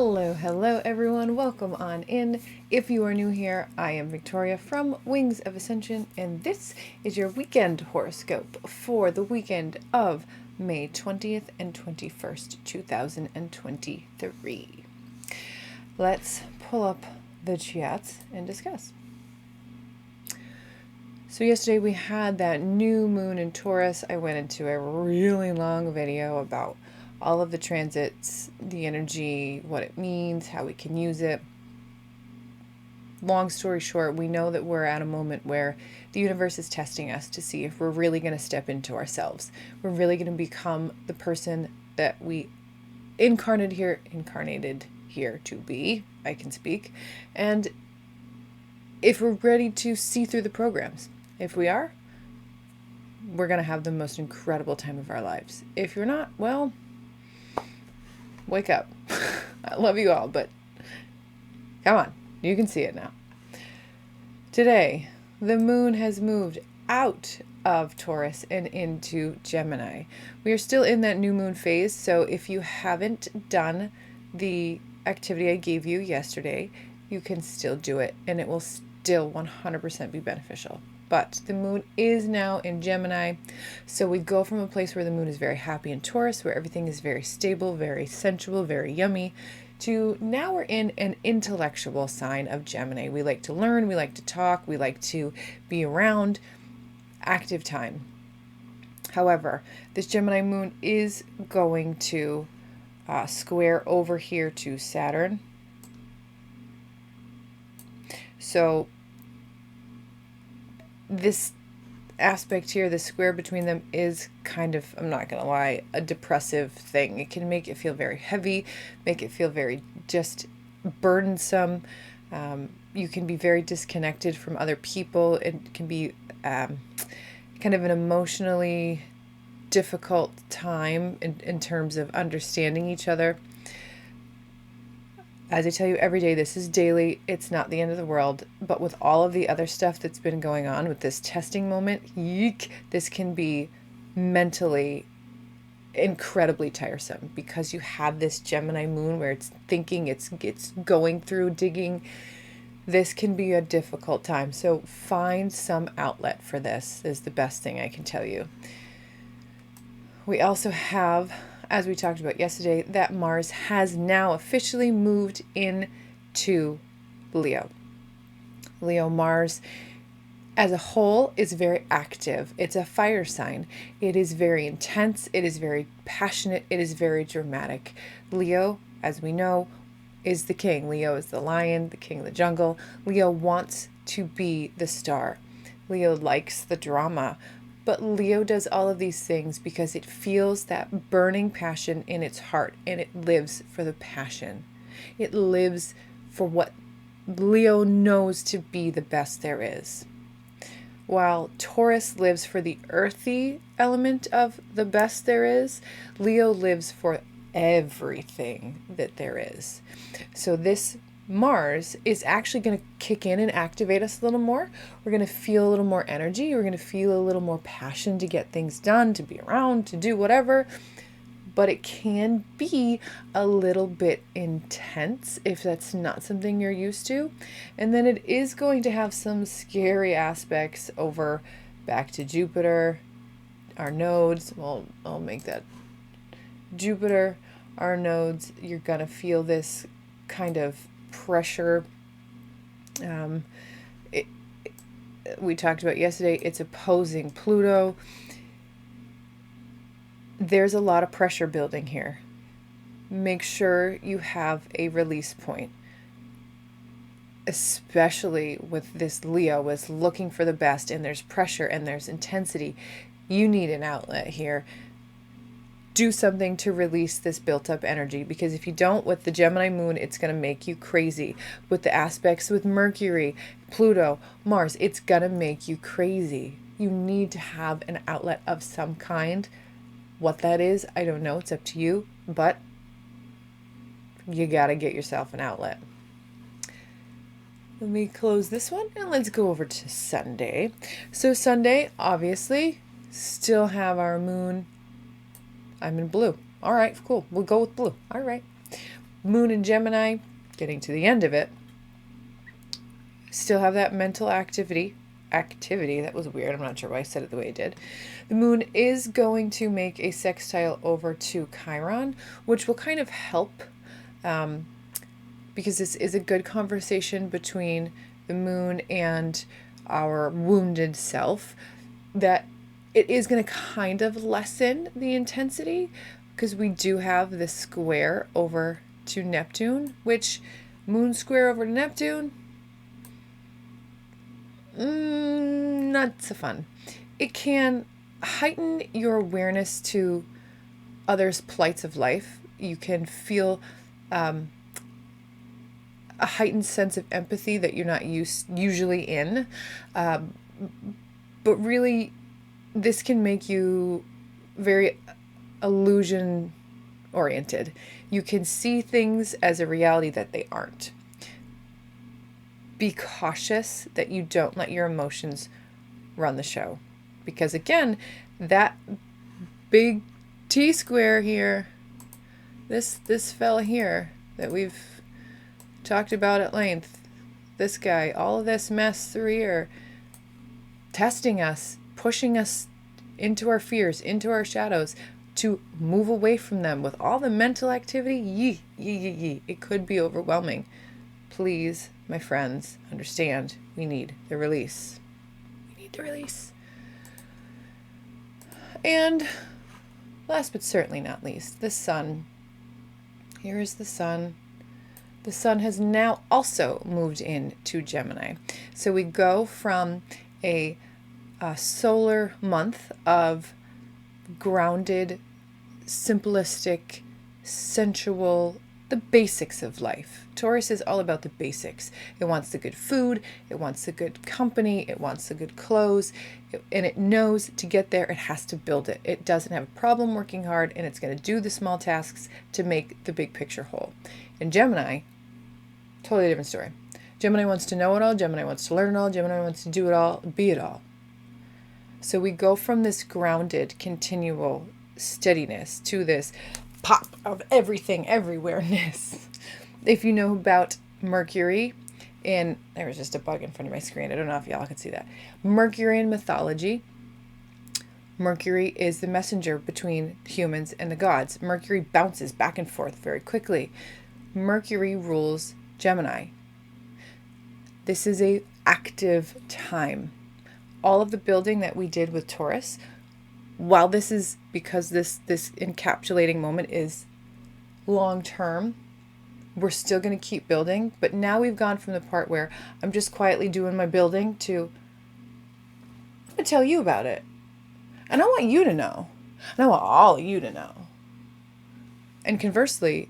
Hello everyone, welcome on in. If you are new here, I am Victoria from Wings of Ascension, and this is your weekend horoscope for the weekend of May 20th and 21st, 2023. Let's pull up the chats and discuss. So yesterday we had that new moon in Taurus. I went into a really long video about all of the transits, the energy, what it means, how we can use it. Long story short, we know that we're at a moment where the universe is testing us to see if we're really going to step into ourselves. We're really going to become the person that we incarnated here to be. I can speak. And if we're ready to see through the programs. If we are, we're going to have the most incredible time of our lives. If you're not, well, wake up. I love you all, but come on, you can see it now. Today, the moon has moved out of Taurus and into Gemini. We are still in that new moon phase, so if you haven't done the activity I gave you yesterday, you can still do it, and it will still 100% be beneficial. But the moon is now in Gemini, so we go from a place where the moon is very happy in Taurus, where everything is very stable, very sensual, very yummy, to now we're in an intellectual sign of Gemini. We like to learn, we like to talk, we like to be around, active time. However, this Gemini moon is going to square over here to Saturn. So this aspect here, the square between them, is kind of, I'm not gonna lie, a depressive thing. It can make it feel very heavy, make it feel very just burdensome. You can be very disconnected from other people. It can be kind of an emotionally difficult time in terms of understanding each other. As I tell you every day, this is daily. It's not the end of the world. But with all of the other stuff that's been going on with this testing moment, this can be mentally incredibly tiresome because you have this Gemini moon where it's thinking, it's going through, digging. This can be a difficult time. So find some outlet for this is the best thing I can tell you. We also have, as we talked about yesterday, that Mars has now officially moved into Leo. Leo Mars as a whole is very active. It's a fire sign. It is very intense. It is very passionate. It is very dramatic. Leo, as we know, is the king. Leo is the lion, the king of the jungle. Leo wants to be the star. Leo likes the drama. But Leo does all of these things because it feels that burning passion in its heart, and it lives for the passion. It lives for what Leo knows to be the best there is. While Taurus lives for the earthy element of the best there is, Leo lives for everything that there is. So this Mars is actually going to kick in and activate us a little more. We're going to feel a little more energy. We're going to feel a little more passion to get things done, to be around, to do whatever. But it can be a little bit intense if that's not something you're used to. And then it is going to have some scary aspects over back to Jupiter, our nodes. Well, I'll make that Jupiter, our nodes. You're going to feel this kind of pressure. We talked about yesterday, it's opposing Pluto. There's a lot of pressure building here. Make sure you have a release point, especially with this Leo is looking for the best, and there's pressure and there's intensity. You need an outlet here. Do something to release this built up energy, because if you don't, with the Gemini moon, it's going to make you crazy. With the aspects with Mercury, Pluto, Mars, it's going to make you crazy. You need to have an outlet of some kind. What that is, I don't know. It's up to you, but you got to get yourself an outlet. Let me close this one and let's go over to Sunday. So Sunday, obviously, still have our moon. I'm in blue. All right, cool. We'll go with blue. All right. Moon in Gemini, getting to the end of it, still have that mental activity. That was weird. I'm not sure why I said it the way I did. The moon is going to make a sextile over to Chiron, which will kind of help because this is a good conversation between the moon and our wounded self, that it is going to kind of lessen the intensity because we do have this square over to Neptune, which moon square over to Neptune, not so fun. It can heighten your awareness to others' plights of life. You can feel a heightened sense of empathy that you're not usually in. But really, this can make you very illusion oriented. You can see things as a reality that they aren't. Be cautious that you don't let your emotions run the show. Because again, that big T square here, this fella here that we've talked about at length, this guy, all of this mess through here, testing us, pushing us into our fears, into our shadows, to move away from them with all the mental activity. It could be overwhelming. Please, my friends, understand, we need the release. And last but certainly not least, the sun. Here is the sun. The sun has now also moved into Gemini. So we go from a solar month of grounded, simplistic, sensual, the basics of life. Taurus is all about the basics. It wants the good food, it wants the good company, it wants the good clothes, and it knows to get there it has to build it. It doesn't have a problem working hard, and it's going to do the small tasks to make the big picture whole. In Gemini, totally different story. Gemini wants to know it all, Gemini wants to learn it all, Gemini wants to do it all, be it all. So we go from this grounded, continual steadiness to this pop of everything, everywhere-ness. If you know about Mercury, there was just a bug in front of my screen. I don't know if y'all can see that. Mercury in mythology. Mercury is the messenger between humans and the gods. Mercury bounces back and forth very quickly. Mercury rules Gemini. This is an active time. All of the building that we did with Taurus, while this is, because this encapsulating moment is long term, we're still going to keep building. But now we've gone from the part where I'm just quietly doing my building to, I'm going to tell you about it. And I want you to know. And I want all of you to know. And conversely,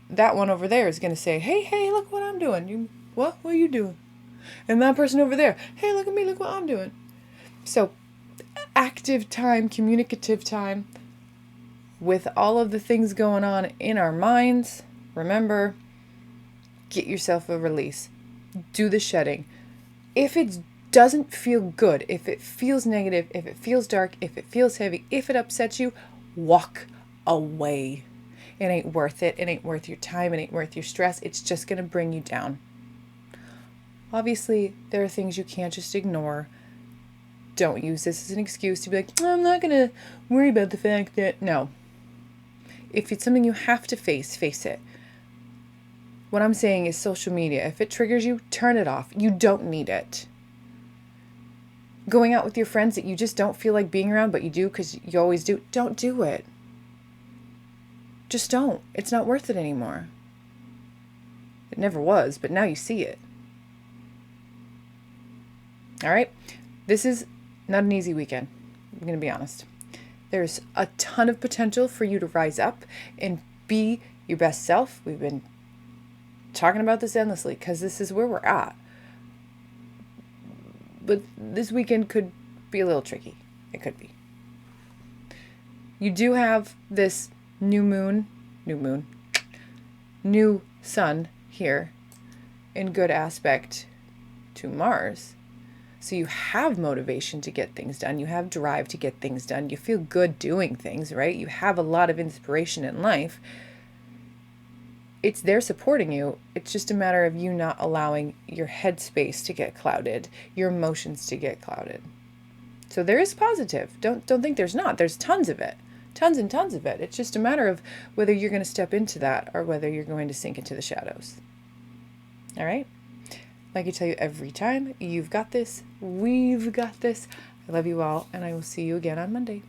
that one over there is going to say, hey, look what I'm doing. What are you doing? And that person over there, hey, look at me, look what I'm doing. So active time, communicative time, with all of the things going on in our minds. Remember, get yourself a release. Do the shedding. If it doesn't feel good, if it feels negative, if it feels dark, if it feels heavy, if it upsets you, walk away. It ain't worth it. It ain't worth your time. It ain't worth your stress. It's just going to bring you down. Obviously, there are things you can't just ignore. Don't use this as an excuse to be like, I'm not going to worry about the fact that... No. If it's something you have to face it. What I'm saying is social media. If it triggers you, turn it off. You don't need it. Going out with your friends that you just don't feel like being around, but you do because you always do, don't do it. Just don't. It's not worth it anymore. It never was, but now you see it. All right? This is not an easy weekend. I'm going to be honest. There's a ton of potential for you to rise up and be your best self. We've been talking about this endlessly because this is where we're at. But this weekend could be a little tricky. It could be. You do have this new sun here in good aspect to Mars. So you have motivation to get things done. You have drive to get things done. You feel good doing things, right? You have a lot of inspiration in life. it's there supporting you. It's just a matter of you not allowing your headspace to get clouded, your emotions to get clouded. So there is positive. Don't think there's not. There's tons of it. Tons and tons of it. It's just a matter of whether you're going to step into that or whether you're going to sink into the shadows. All right? Like I tell you every time, you've got this. We've got this. I love you all, and I will see you again on Monday.